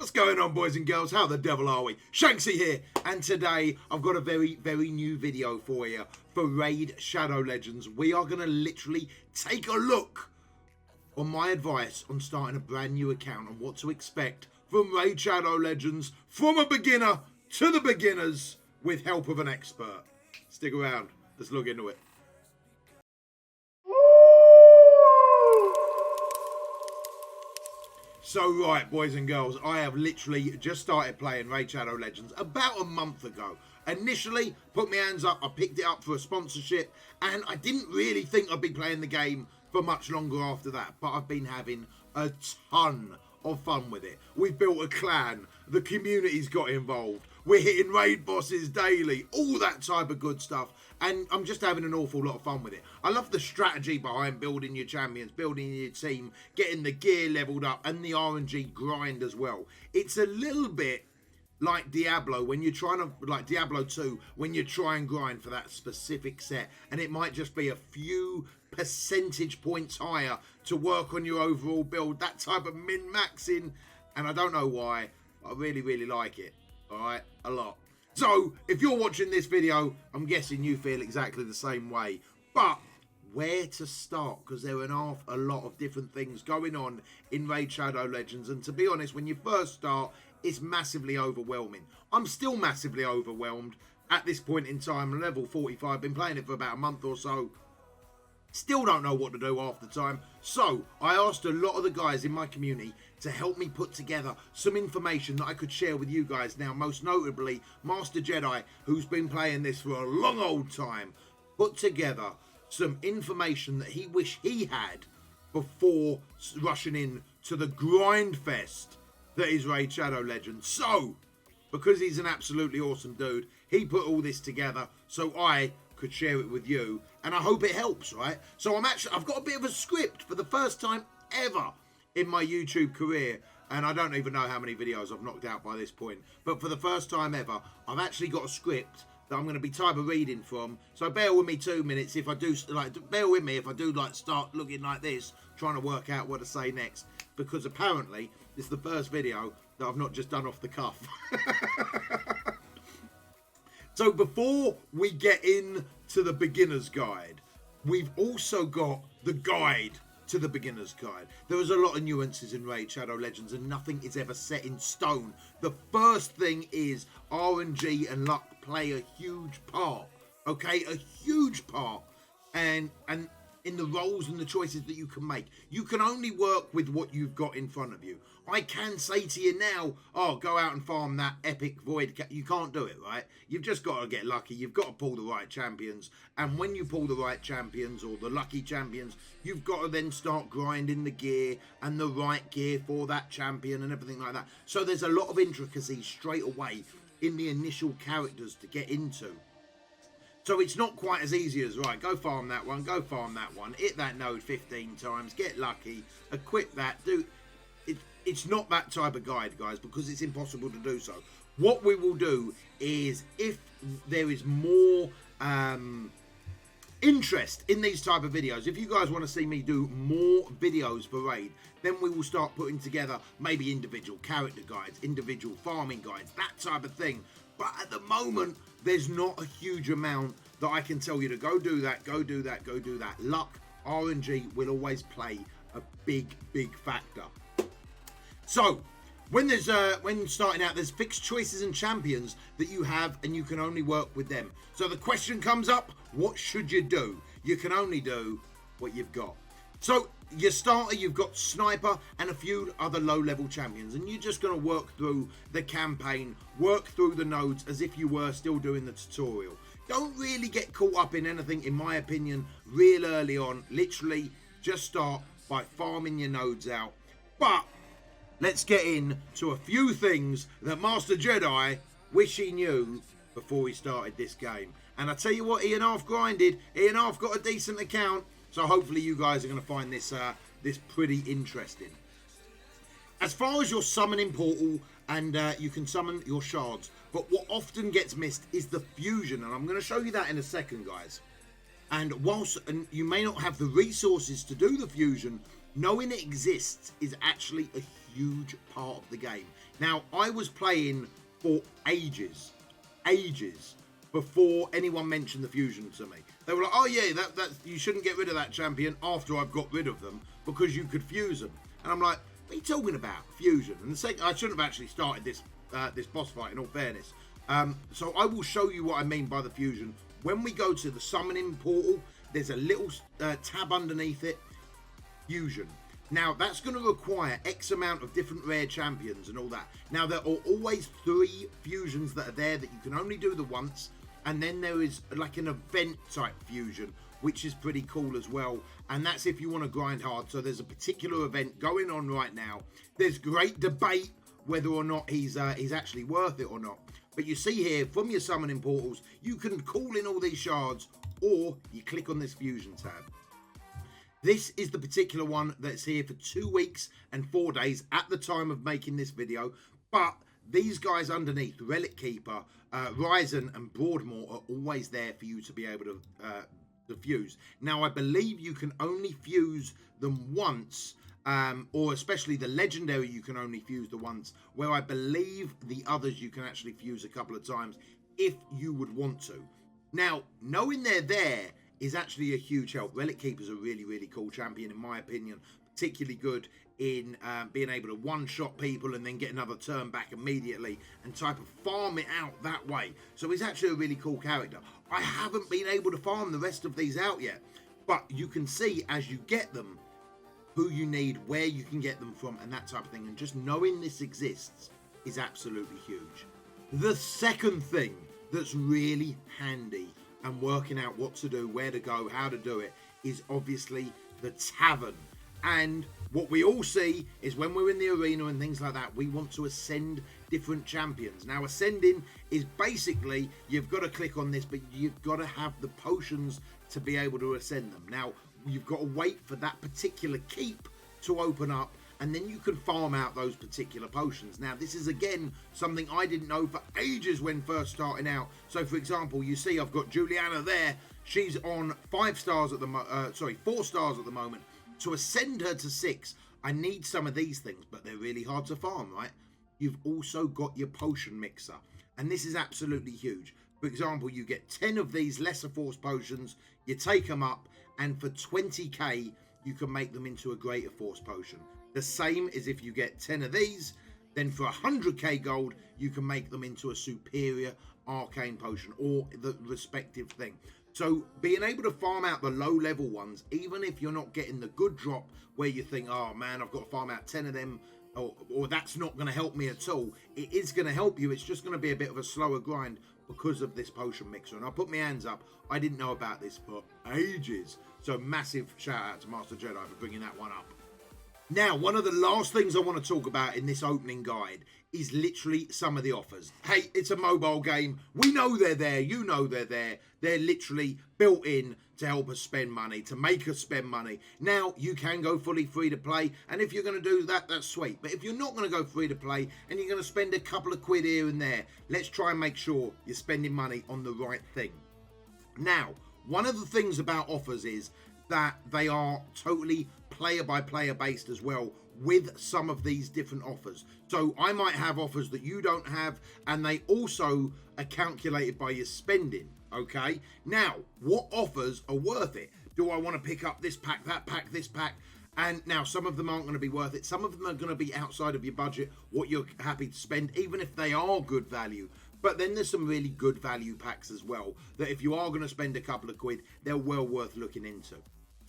What's going on, boys and girls? How the devil are we? Shanksy here, and today I've got a very, very new video for you for Raid Shadow Legends. We are going to literally take a look on my advice on starting a brand new account and what to expect from Raid Shadow Legends from a beginner to the beginners with help of an expert. Stick around. Let's look into it. So right, boys and girls, I have literally just started playing Raid Shadow Legends about a month ago. Initially, put my hands up, I picked it up for a sponsorship, and I didn't really think I'd be playing the game for much longer after that, but I've been having a ton of fun with it. We've built a clan, the community's got involved, we're hitting raid bosses daily, all that type of good stuff, and I'm just having an awful lot of fun with it. I love the strategy behind building your champions, building your team, getting the gear leveled up, and the RNG grind as well. It's a little bit like Diablo, when you're trying to, like Diablo 2, when you try and grind for that specific set, and it might just be a few percentage points higher to work on your overall build, that type of min-maxing, and I don't know why, I really like it, alright, a lot. So, if you're watching this video, I'm guessing you feel exactly the same way, but where to start? Because there are a lot of different things going on in Raid Shadow Legends, and to be honest, when you first start, it's massively overwhelming. I'm still massively overwhelmed at this point in time. Level 45, been playing it for about a month or so. Still don't know what to do half the time. So I asked a lot of the guys in my community to help me put together some information that I could share with you guys. Now, most notably, MastrJedii, who's been playing this for a long old time, put together some information that he wished he had before rushing in to the grind fest that is Raid Shadow Legends. So, because he's an absolutely awesome dude, he put all this together so I could share it with you, and I hope it helps, right? So I've got a bit of a script for the first time ever in my YouTube career, and I don't even know how many videos I've knocked out by this point, but for the first time ever, I've actually got a script that I'm going to be type of reading from. So bear with me 2 minutes if I do, bear with me if I do start looking like this, trying to work out what to say next, because apparently it's the first video that I've not just done off the cuff. So before we get into the beginner's guide, we've also got the guide to the beginner's guide. There is a lot of nuances in Raid Shadow Legends, and nothing is ever set in stone. The first thing is RNG and luck play a huge part, okay? A huge part. And in the roles and the choices that you can make. You can only work with what you've got in front of you. I can say to you now, oh, go out and farm that epic void. You can't do it, right? You've just got to get lucky. You've got to pull the right champions. And when you pull the right champions or the lucky champions, you've got to then start grinding the gear and the right gear for that champion and everything like that. So there's a lot of intricacies straight away in the initial characters to get into. So it's not quite as easy as, right, go farm that one, go farm that one, hit that node 15 times, get lucky, equip that, do... It's not that type of guide, guys, because it's impossible to do so. What we will do is, if there is more interest in these type of videos, if you guys want to see me do more videos for Raid, then we will start putting together maybe individual character guides, individual farming guides, that type of thing. But at the moment, there's not a huge amount that I can tell you to go do that, go do that, go do that. Luck, RNG will always play a big factor. So, when starting out, there's fixed choices and champions that you have, and you can only work with them. So the question comes up, what should you do? You can only do what you've got. So, your starter, you've got Sniper and a few other low-level champions, and you're just going to work through the campaign, work through the nodes as if you were still doing the tutorial. Don't really get caught up in anything, in my opinion, real early on. Literally, just start by farming your nodes out. But let's get into a few things that MastrJedii wish he knew before he started this game. And I tell you what, he and half grinded, he and half got a decent account, so hopefully you guys are going to find this this pretty interesting. As far as your summoning portal, and you can summon your shards, but what often gets missed is the fusion, and I'm going to show you that in a second, guys. And whilst you may not have the resources to do the fusion, knowing it exists is actually a huge part of the game. Now, I was playing for ages, before anyone mentioned the fusion to me. They were like, oh yeah, that you shouldn't get rid of that champion after I've got rid of them because you could fuse them. And I'm like, what are you talking about? Fusion. And the second, I shouldn't have actually started this boss fight, in all fairness. So I will show you what I mean by the fusion. When we go to the summoning portal, there's a little tab underneath it, fusion. Now, that's going to require X amount of different rare champions and all that. Now, there are always 3 fusions that are there that you can only do the once. And then there is like an event type fusion, which is pretty cool as well. And that's if you want to grind hard. So there's a particular event going on right now. There's great debate whether or not he's actually worth it or not. But you see here, from your summoning portals, you can call in all these shards, or you click on this fusion tab. This is the particular one that's here for 2 weeks and 4 days at the time of making this video. But these guys underneath, Relic Keeper, Ryzen and Broadmoor, are always there for you to be able to fuse. Now, I believe you can only fuse them once, or especially the legendary, you can only fuse the once, where I believe the others you can actually fuse a couple of times if you would want to. Now, knowing they're there is actually a huge help. Relic Keeper's a really, really cool champion, in my opinion, particularly good in being able to one-shot people and then get another turn back immediately and type of farm it out that way. So he's actually a really cool character. I haven't been able to farm the rest of these out yet, but you can see as you get them who you need, where you can get them from, and that type of thing. And just knowing this exists is absolutely huge. The second thing that's really handy and working out what to do, where to go, how to do it, is obviously the Tavern. And what we all see is when we're in the arena and things like that, we want to ascend different champions. Now, ascending is basically, you've got to click on this, but you've got to have the potions to be able to ascend them. Now, you've got to wait for that particular keep to open up, and then you can farm out those particular potions. Now, this is, again, something I didn't know for ages when first starting out. So, for example, you see I've got Juliana there. She's on 4 stars at the moment. To ascend her to 6, I need some of these things, but they're really hard to farm, right? You've also got your potion mixer, and this is absolutely huge. For example, you get 10 of these lesser force potions, you take them up, and for 20k, you can make them into a greater force potion. The same as if you get 10 of these, then for 100k gold, you can make them into a superior arcane potion, or the respective thing. So being able to farm out the low level ones, even if you're not getting the good drop where you think, oh man, I've got to farm out 10 of them, or that's not going to help me at all. It is going to help you. It's just going to be a bit of a slower grind because of this potion mixer. And I'll put my hands up. I didn't know about this for ages. So massive shout out to MastrJedii for bringing that one up. Now, one of the last things I want to talk about in this opening guide is literally some of the offers. Hey, it's a mobile game. We know they're there. You know they're there. They're literally built in to help us spend money, to make us spend money. Now, you can go fully free to play, and if you're going to do that, that's sweet. But if you're not going to go free to play and you're going to spend a couple of quid here and there, let's try and make sure you're spending money on the right thing. Now, one of the things about offers is that they are totally player by player based as well, with some of these different offers. So I might have offers that you don't have, and they also are calculated by your spending. Okay, now what offers are worth it? Do I want to pick up this pack, that pack, this pack? And now some of them aren't going to be worth it. Some of them are going to be outside of your budget, what you're happy to spend, even if they are good value. But then there's some really good value packs as well, that if you are going to spend a couple of quid, they're well worth looking into.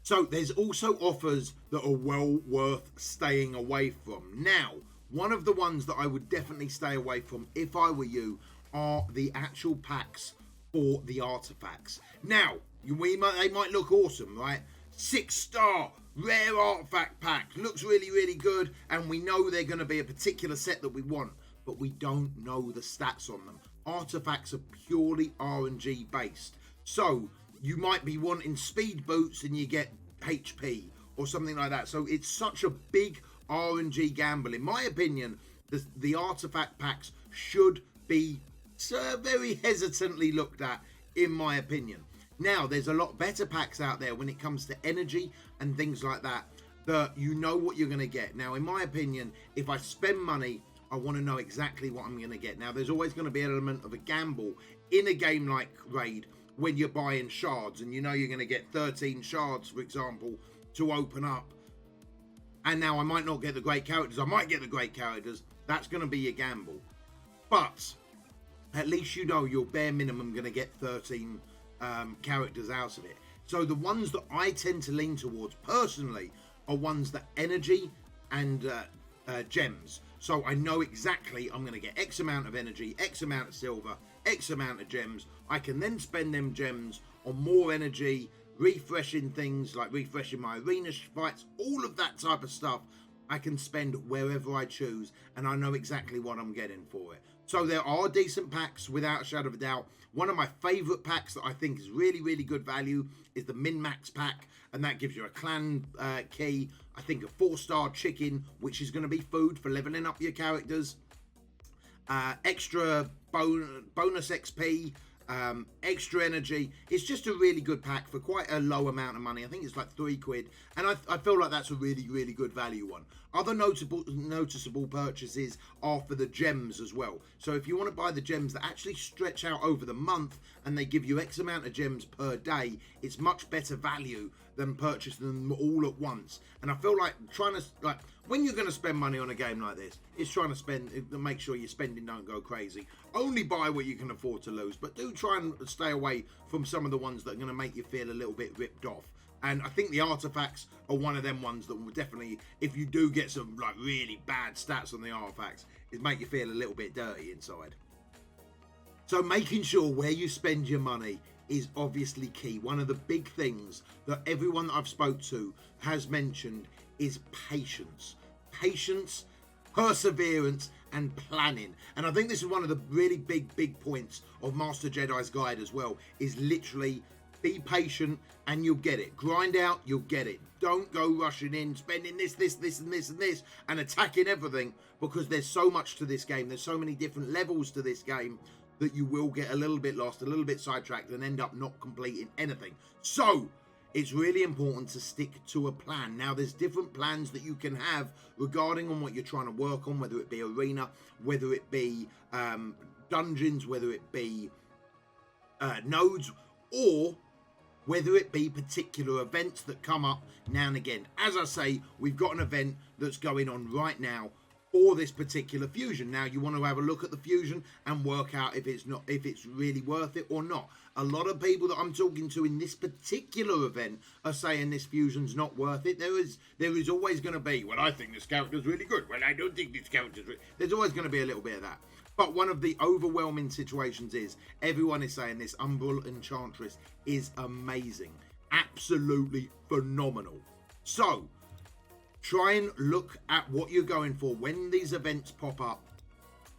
So there's also offers that are well worth staying away from. Now, one of the ones that I would definitely stay away from if I were you are the actual packs for the artifacts. Now, they might look awesome, right? 6-star rare artifact pack, looks really, really good, and we know they're going to be a particular set that we want, but we don't know the stats on them. Artifacts are purely RNG based. So you might be wanting speed boots and you get HP or something like that. So it's such a big RNG gamble. In my opinion, the artifact packs should be very hesitantly looked at, in my opinion. Now, there's a lot better packs out there when it comes to energy and things like that. that you know what you're going to get. Now, in my opinion, if I spend money, I want to know exactly what I'm going to get. Now, there's always going to be an element of a gamble in a game like Raid when you're buying shards, and you know you're going to get 13 shards, for example, to open up. And now I might not get the great characters. I might get the great characters. That's going to be your gamble. But at least you know you're bare minimum going to get 13 characters out of it. So the ones that I tend to lean towards personally are ones that energy and gems. So I know exactly I'm going to get X amount of energy, X amount of silver, X amount of gems. I can then spend them gems on more energy, refreshing things like refreshing my arena fights, all of that type of stuff. I can spend wherever I choose, and I know exactly what I'm getting for it. So there are decent packs, without a shadow of a doubt. One of my favourite packs that I think is really, really good value is the Min-Max pack, and that gives you a clan key, I think a 4-star chicken, which is going to be food for leveling up your characters, extra bonus XP, extra energy. It's just a really good pack for quite a low amount of money. I think it's like £3, and I feel like that's a really, really good value one. Other noticeable purchases are for the gems as well. So if you want to buy the gems that actually stretch out over the month and they give you X amount of gems per day, it's much better value than purchasing them all at once. And I feel like when you're going to spend money on a game like this, it's trying to make sure your spending don't go crazy. Only buy what you can afford to lose, but do try and stay away from some of the ones that are going to make you feel a little bit ripped off. And I think the artifacts are one of them ones that will definitely, if you do get some like really bad stats on the artifacts, it make you feel a little bit dirty inside. So making sure where you spend your money is obviously key. One of the big things that everyone that I've spoke to has mentioned is patience. Patience, perseverance, and planning. And I think this is one of the really big points of MastrJedii's guide as well, is literally be patient and you'll get it. Grind out, you'll get it. Don't go rushing in, spending this, and attacking everything, because there's so much to this game. There's so many different levels to this game that you will get a little bit lost, a little bit sidetracked, and end up not completing anything. So it's really important to stick to a plan. Now, there's different plans that you can have regarding on what you're trying to work on, whether it be arena, whether it be dungeons, whether it be nodes, or whether it be particular events that come up now and again. As I say, we've got an event that's going on right now for this particular fusion. Now, you want to have a look at the fusion and work out if it's really worth it or not. A lot of people that I'm talking to in this particular event are saying this fusion's not worth it. There is always going to be, well, I think this character's really good. Well, I don't think this character's really... There's always going to be a little bit of that. But one of the overwhelming situations is everyone is saying this Umbral Enchantress is amazing. Absolutely phenomenal. So try and look at what you're going for when these events pop up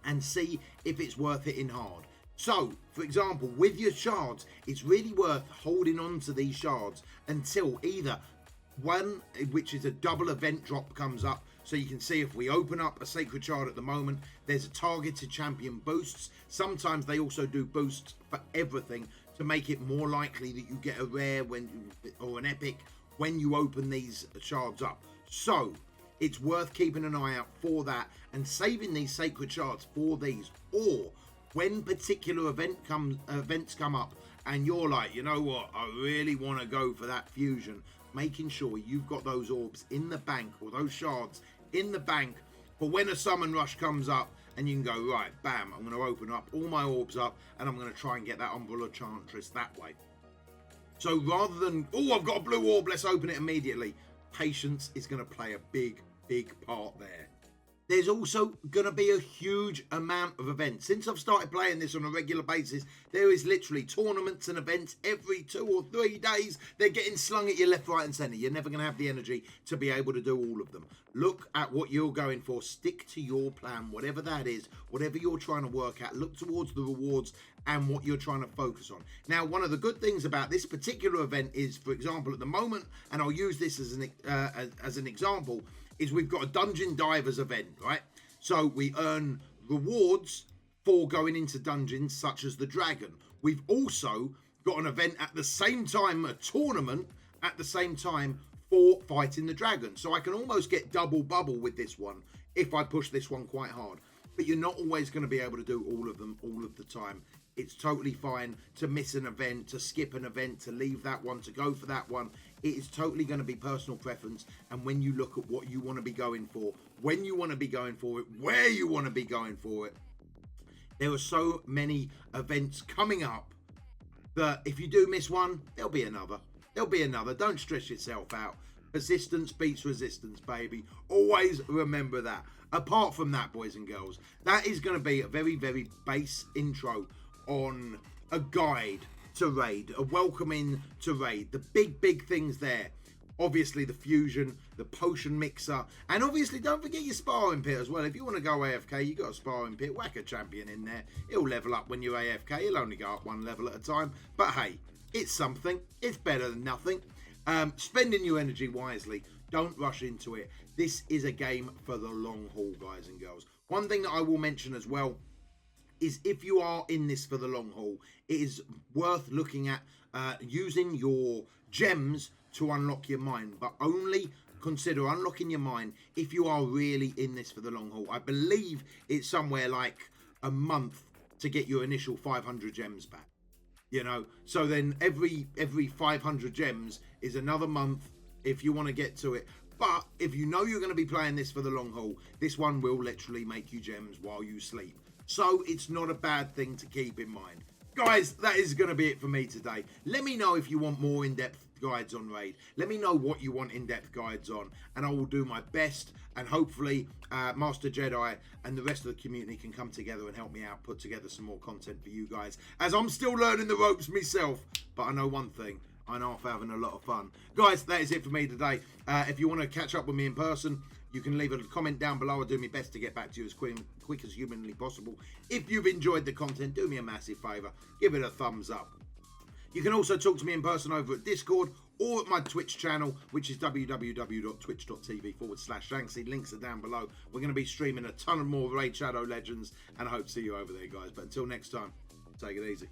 and see if it's worth it in hard. So, for example, with your shards, it's really worth holding on to these shards until either one, which is a double event drop, comes up. So you can see if we open up a sacred shard at the moment, there's a targeted champion boosts. Sometimes they also do boosts for everything to make it more likely that you get a rare or an epic when you open these shards up. So it's worth keeping an eye out for that and saving these sacred shards for these. Or when particular events come up and you're like, you know what, I really want to go for that fusion, making sure you've got those orbs in the bank or those shards in the bank for when a summon rush comes up, and you can go, right, bam, I'm going to open up all my orbs up and I'm going to try and get that Umbral Enchantress that way. So rather than, oh, I've got a blue orb, let's open it immediately, patience is going to play a big part there. There's also going to be a huge amount of events. Since I've started playing this on a regular basis, there is literally tournaments and events every 2 or 3 days. They're getting slung at you left, right and centre. You're never going to have the energy to be able to do all of them. Look at what you're going for. Stick to your plan, whatever that is, whatever you're trying to work at. Look towards the rewards and what you're trying to focus on. Now, one of the good things about this particular event is, for example, at the moment, and I'll use this as an example, is we've got a Dungeon Divers event, right? So we earn rewards for going into dungeons such as the Dragon. We've also got an event at the same time, a tournament at the same time for fighting the dragon. So I can almost get double bubble with this one if I push this one quite hard. But you're not always going to be able to do all of them all of the time. It's totally fine to miss an event, to skip an event, to leave that one, to go for that one. It is totally going to be personal preference. And when you look at what you want to be going for, when you want to be going for it, where you want to be going for it, there are so many events coming up that if you do miss one, there'll be another. There'll be another. Don't stress yourself out. Persistence beats resistance, baby. Always remember that. Apart from that, boys and girls, that is going to be a very, very base intro on a guide to raid, a welcoming to raid. The big things there. Obviously, the fusion, the potion mixer, and obviously, don't forget your sparring pit as well. If you want to go AFK, you got a sparring pit. Whack a champion in there. He'll level up when you're AFK. He'll only go up one level at a time. But hey, it's something. It's better than nothing. Spending your energy wisely. Don't rush into it. This is a game for the long haul, guys and girls. One thing that I will mention as well is if you are in this for the long haul, it is worth looking at using your gems to unlock your mine, but only consider unlocking your mine if you are really in this for the long haul. I believe it's somewhere like a month to get your initial 500 gems back. You know, so then every 500 gems is another month if you want to get to it. But if you know you're going to be playing this for the long haul, this one will literally make you gems while you sleep. So it's not a bad thing to keep in mind. Guys, that is going to be it for me today. Let me know if you want more in-depth guides on raid. Let me know what you want in-depth guides on, and I will do my best, and hopefully MastrJedii and the rest of the community can come together and help me out, put together some more content for you guys, as I'm still learning the ropes myself. But I know one thing, I'm off having a lot of fun. Guys, that is it for me today. If you want to catch up with me in person, you can leave a comment down below. I'll do my best to get back to you as quick as humanly possible. If you've enjoyed the content, do me a massive favour. Give it a thumbs up. You can also talk to me in person over at Discord or at my Twitch channel, which is www.twitch.tv/Shanksy. Links are down below. We're going to be streaming a ton of more Raid Shadow Legends, and I hope to see you over there, guys. But until next time, take it easy.